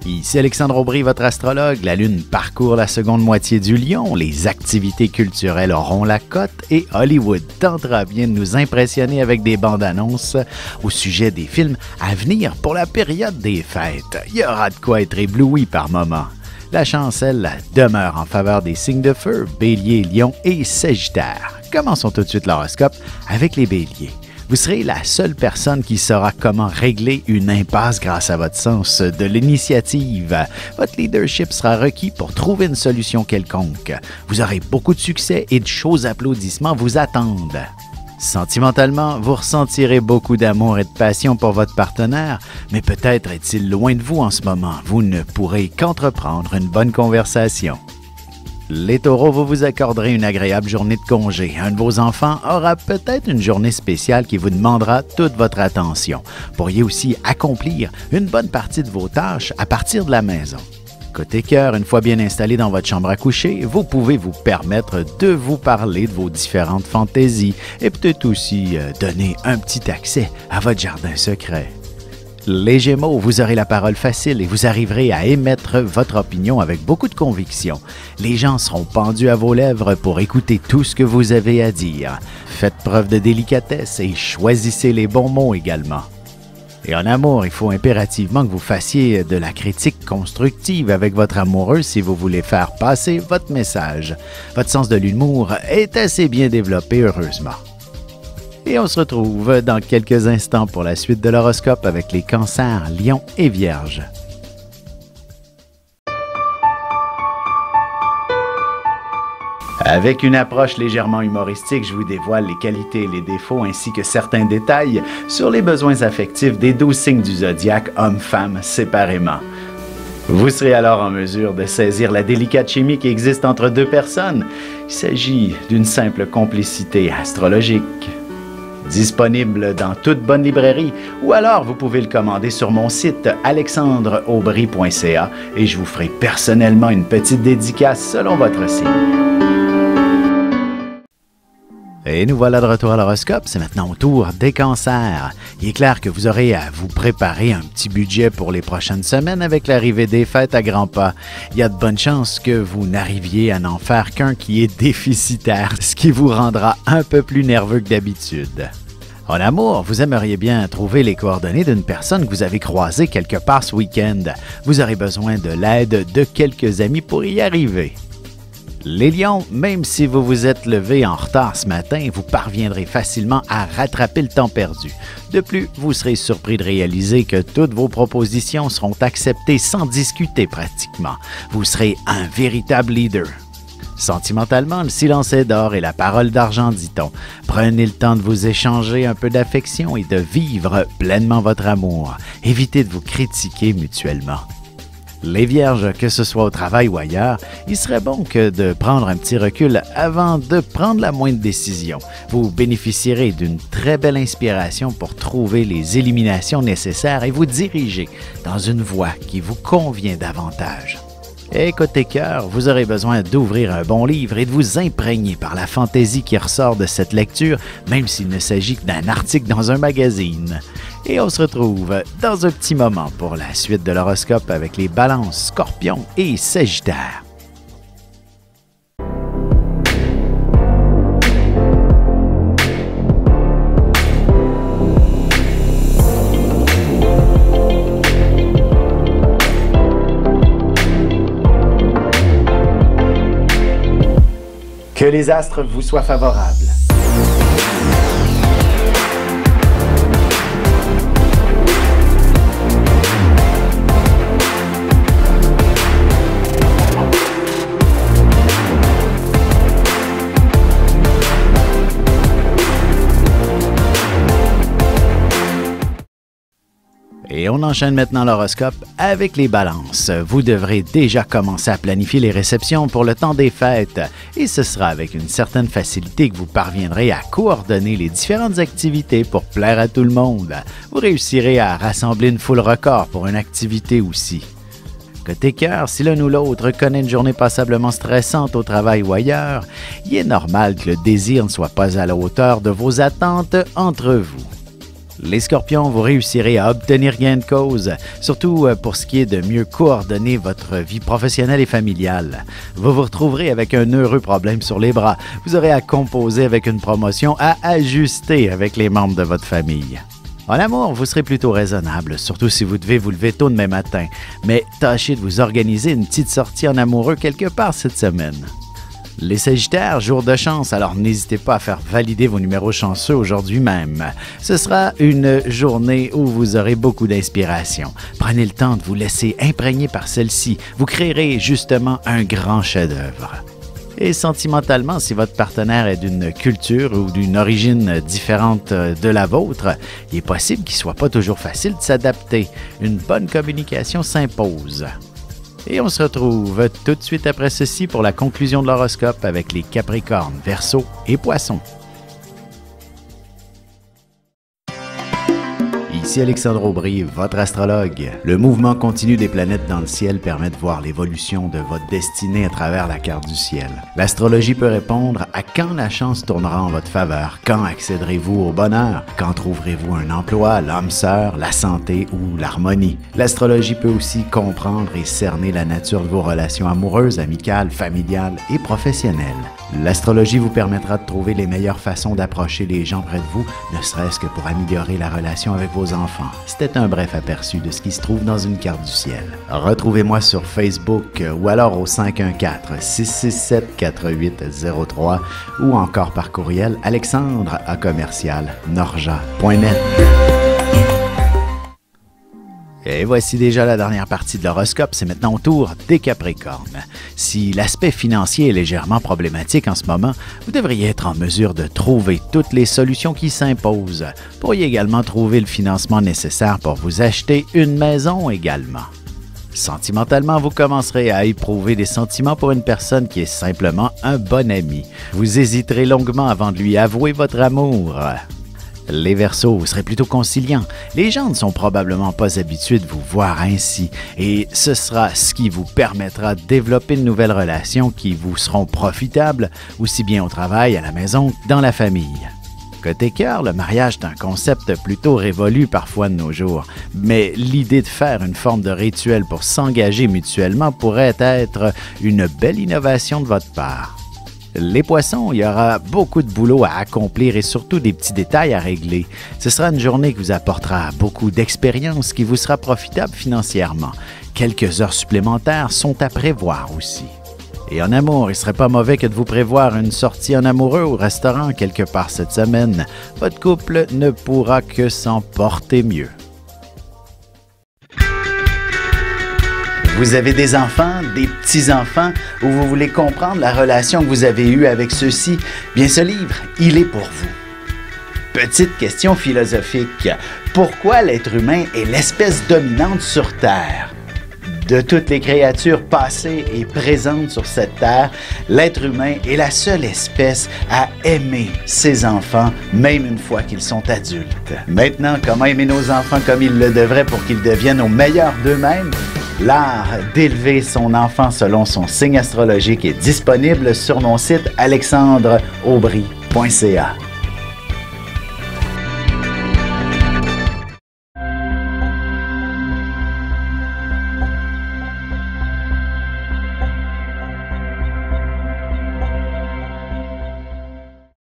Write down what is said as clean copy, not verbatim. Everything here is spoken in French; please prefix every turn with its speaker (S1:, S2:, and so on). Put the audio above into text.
S1: Ici Alexandre Aubry, votre astrologue. La Lune parcourt la seconde moitié du Lion, les activités culturelles auront la cote et Hollywood tentera bien de nous impressionner avec des bandes annonces au sujet des films à venir pour la période des fêtes. Il y aura de quoi être ébloui par moments. La chance, elle, demeure en faveur des signes de feu, Bélier, Lion et Sagittaire. Commençons tout de suite l'horoscope avec les Béliers. Vous serez la seule personne qui saura comment régler une impasse grâce à votre sens de l'initiative. Votre leadership sera requis pour trouver une solution quelconque. Vous aurez beaucoup de succès et de chauds applaudissements vous attendent. Sentimentalement, vous ressentirez beaucoup d'amour et de passion pour votre partenaire, mais peut-être est-il loin de vous en ce moment. Vous ne pourrez qu'entreprendre une bonne conversation. Les taureaux, vous vous accorderez une agréable journée de congé. Un de vos enfants aura peut-être une journée spéciale qui vous demandera toute votre attention. Vous pourriez aussi accomplir une bonne partie de vos tâches à partir de la maison. Côté cœur, une fois bien installé dans votre chambre à coucher, vous pouvez vous permettre de vous parler de vos différentes fantaisies et peut-être aussi donner un petit accès à votre jardin secret. Les Gémeaux, vous aurez la parole facile et vous arriverez à émettre votre opinion avec beaucoup de conviction. Les gens seront pendus à vos lèvres pour écouter tout ce que vous avez à dire. Faites preuve de délicatesse et choisissez les bons mots également. Et en amour, il faut impérativement que vous fassiez de la critique constructive avec votre amoureux si vous voulez faire passer votre message. Votre sens de l'humour est assez bien développé, heureusement. Et on se retrouve dans quelques instants pour la suite de l'horoscope avec les Cancers, Lions et Vierges. Avec une approche légèrement humoristique, je vous dévoile les qualités et les défauts ainsi que certains détails sur les besoins affectifs des 12 signes du zodiaque, hommes-femmes séparément. Vous serez alors en mesure de saisir la délicate chimie qui existe entre deux personnes. Il s'agit d'une simple complicité astrologique. Disponible dans toute bonne librairie ou alors vous pouvez le commander sur mon site alexandreaubry.ca et je vous ferai personnellement une petite dédicace selon votre signe. Et nous voilà de retour à l'horoscope, c'est maintenant au tour des Cancers. Il est clair que vous aurez à vous préparer un petit budget pour les prochaines semaines avec l'arrivée des fêtes à grands pas. Il y a de bonnes chances que vous n'arriviez à n'en faire qu'un qui est déficitaire, ce qui vous rendra un peu plus nerveux que d'habitude. En amour, vous aimeriez bien trouver les coordonnées d'une personne que vous avez croisée quelque part ce week-end. Vous aurez besoin de l'aide de quelques amis pour y arriver. Les Lions, même si vous vous êtes levé en retard ce matin, vous parviendrez facilement à rattraper le temps perdu. De plus, vous serez surpris de réaliser que toutes vos propositions seront acceptées sans discuter pratiquement. Vous serez un véritable leader. Sentimentalement, le silence est d'or et la parole d'argent, dit-on. Prenez le temps de vous échanger un peu d'affection et de vivre pleinement votre amour. Évitez de vous critiquer mutuellement. Les Vierges, que ce soit au travail ou ailleurs, il serait bon que de prendre un petit recul avant de prendre la moindre décision. Vous bénéficierez d'une très belle inspiration pour trouver les éliminations nécessaires et vous diriger dans une voie qui vous convient davantage. Et côté cœur, vous aurez besoin d'ouvrir un bon livre et de vous imprégner par la fantaisie qui ressort de cette lecture, même s'il ne s'agit que d'un article dans un magazine. Et on se retrouve dans un petit moment pour la suite de l'horoscope avec les Balances, Scorpions et Sagittaires. Que les astres vous soient favorables. Et on enchaîne maintenant l'horoscope avec les Balances. Vous devrez déjà commencer à planifier les réceptions pour le temps des fêtes et ce sera avec une certaine facilité que vous parviendrez à coordonner les différentes activités pour plaire à tout le monde. Vous réussirez à rassembler une foule record pour une activité aussi. Côté cœur, si l'un ou l'autre connaît une journée passablement stressante au travail ou ailleurs, il est normal que le désir ne soit pas à la hauteur de vos attentes entre vous. Les Scorpions, vous réussirez à obtenir gain de cause, surtout pour ce qui est de mieux coordonner votre vie professionnelle et familiale. Vous vous retrouverez avec un heureux problème sur les bras. Vous aurez à composer avec une promotion à ajuster avec les membres de votre famille. En amour, vous serez plutôt raisonnable, surtout si vous devez vous lever tôt demain matin. Mais tâchez de vous organiser une petite sortie en amoureux quelque part cette semaine. Les Sagittaires, jour de chance, alors n'hésitez pas à faire valider vos numéros chanceux aujourd'hui même. Ce sera une journée où vous aurez beaucoup d'inspiration. Prenez le temps de vous laisser imprégner par celle-ci. Vous créerez justement un grand chef-d'œuvre. Et sentimentalement, si votre partenaire est d'une culture ou d'une origine différente de la vôtre, il est possible qu'il ne soit pas toujours facile de s'adapter. Une bonne communication s'impose. Et on se retrouve tout de suite après ceci pour la conclusion de l'horoscope avec les Capricornes, Verseaux et Poissons. Ici Alexandre Aubry, votre astrologue. Le mouvement continu des planètes dans le ciel permet de voir l'évolution de votre destinée à travers la carte du ciel. L'astrologie peut répondre à quand la chance tournera en votre faveur, quand accéderez-vous au bonheur, quand trouverez-vous un emploi, l'âme sœur, la santé ou l'harmonie. L'astrologie peut aussi comprendre et cerner la nature de vos relations amoureuses, amicales, familiales et professionnelles. L'astrologie vous permettra de trouver les meilleures façons d'approcher les gens près de vous, ne serait-ce que pour améliorer la relation avec vos enfants. C'était un bref aperçu de ce qui se trouve dans une carte du ciel. Retrouvez-moi sur Facebook ou alors au 514-667-4803 ou encore par courriel alexandre@norja.net. Et voici déjà la dernière partie de l'horoscope, c'est maintenant au tour des Capricornes. Si l'aspect financier est légèrement problématique en ce moment, vous devriez être en mesure de trouver toutes les solutions qui s'imposent. Vous pourriez également trouver le financement nécessaire pour vous acheter une maison également. Sentimentalement, vous commencerez à éprouver des sentiments pour une personne qui est simplement un bon ami. Vous hésiterez longuement avant de lui avouer votre amour. Les Verseaux, vous serez plutôt conciliants. Les gens ne sont probablement pas habitués de vous voir ainsi et ce sera ce qui vous permettra de développer de nouvelles relations qui vous seront profitables, aussi bien au travail, à la maison que dans la famille. Côté cœur, le mariage est un concept plutôt révolu parfois de nos jours, mais l'idée de faire une forme de rituel pour s'engager mutuellement pourrait être une belle innovation de votre part. Les Poissons, il y aura beaucoup de boulot à accomplir et surtout des petits détails à régler. Ce sera une journée qui vous apportera beaucoup d'expérience, qui vous sera profitable financièrement. Quelques heures supplémentaires sont à prévoir aussi. Et en amour, il ne serait pas mauvais que de vous prévoir une sortie en amoureux au restaurant quelque part cette semaine. Votre couple ne pourra que s'en porter mieux. Vous avez des enfants, des petits-enfants, ou vous voulez comprendre la relation que vous avez eue avec ceux-ci? Bien, ce livre, il est pour vous. Petite question philosophique. Pourquoi l'être humain est l'espèce dominante sur Terre? De toutes les créatures passées et présentes sur cette terre, l'être humain est la seule espèce à aimer ses enfants, même une fois qu'ils sont adultes. Maintenant, comment aimer nos enfants comme ils le devraient pour qu'ils deviennent au meilleur d'eux-mêmes? L'art d'élever son enfant selon son signe astrologique est disponible sur mon site alexandreaubry.ca.